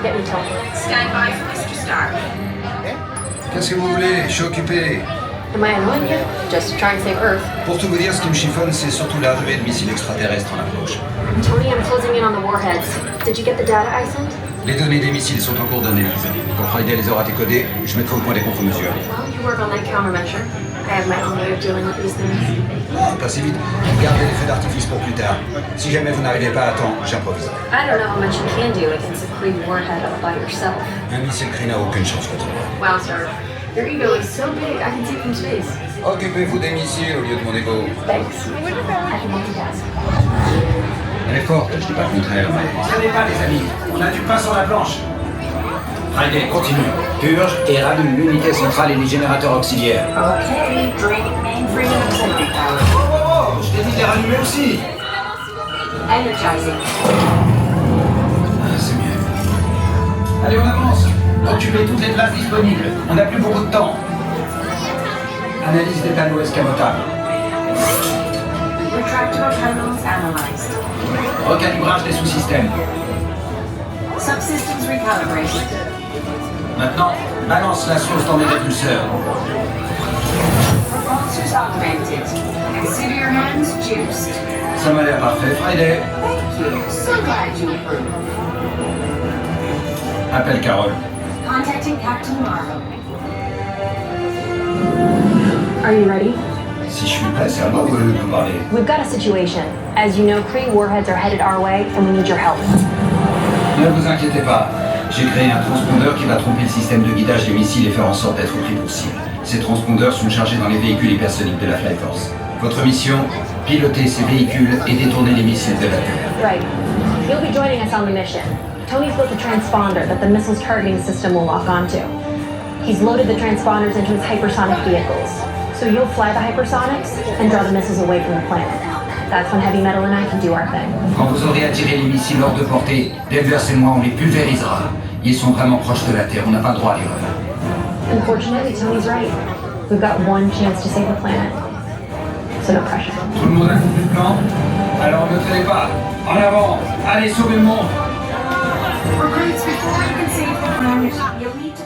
Get me Tony. Stand by for Mr. Stark. Qu'est-ce que vous voulez? Je suis occupé. Am I annoying you? Just trying to save Earth. Pour tout vous dire, ce qui me chiffonne, c'est surtout l'arrivée de missiles extraterrestres en approche. Tony, I'm closing in on the warheads. Did you get the data I sent? Les données des missiles sont en cours d'analyse. Quand Friday les aura décodées, je mettrai au point des contre-mesures. Well, you work on that countermeasure. I have my own way of dealing with these things. Ah, pas si vite. Gardez les feux d'artifice pour plus tard. Si jamais vous n'arrivez pas à temps, j'improviserai. I don't know how much you can do against a Kree warhead all by yourself. Un missile Kree n'a aucune chance contre moi. Wow, sir. Your ego is so big, I can see it from space. Occupez-vous des missiles au lieu de mon ego. Thanks. I can multitask. Elle est forte, je dis pas le contraire, mais... Ça n'est pas, les amis. On a du pain sur la planche. Friday, continue. Purge et rallume l'unité centrale et les générateurs auxiliaires. Okay, draining mainframe auxiliary power. Oh, je t'ai dit de les rallumer aussi. Energizing. Ah, c'est mieux. Allez, on avance. Occupez toutes les places disponibles. On n'a plus beaucoup de temps. Analyse des panneaux escamotables. Retractable panels analyzed. Recalibrage des sous-systèmes. Subsystems recalibrated. Maintenant, balance la source dans les répulseurs. Propulsors augmented. Consider your hands juiced. Ça m'a l'air parfait. Friday, Thank you. So glad you approve. appelle Carole. Contacting Captain Marvel. Are you ready? Si je suis prêt, c'est à moi que vous me parler. We've got a situation. As you know, Kree warheads are headed our way, and we need your help. Ne vous inquiétez pas. J'ai créé un transpondeur qui va tromper le système de guidage des missiles et faire en sorte d'être pris pour cible. Ces transpondeurs sont chargés dans les véhicules hypersoniques de la Flight Force. Votre mission, piloter ces véhicules et détourner les missiles de la Terre. Right. You'll be joining us on the mission. Tony's built a transponder that the missile's targeting system will lock onto. He's loaded the transponders into his hypersonic vehicles. So you'll fly the hypersonics and draw the missiles away from the planet. That's when Heavy Metal and I can do our thing. Quand vous aurez attiré les missiles hors de portée, Danvers et moi, on les pulvérisera. Ils sont vraiment proches de la Terre, on n'a pas le droit à l'erreur. Unfortunately, Tony's right. We've got one chance to save the planet. So no pressure. Tout le monde a compris le plan? Alors ne traînez pas. En avant. Allez, sauvez le monde. Recruits, before you can save the planet, you'll need to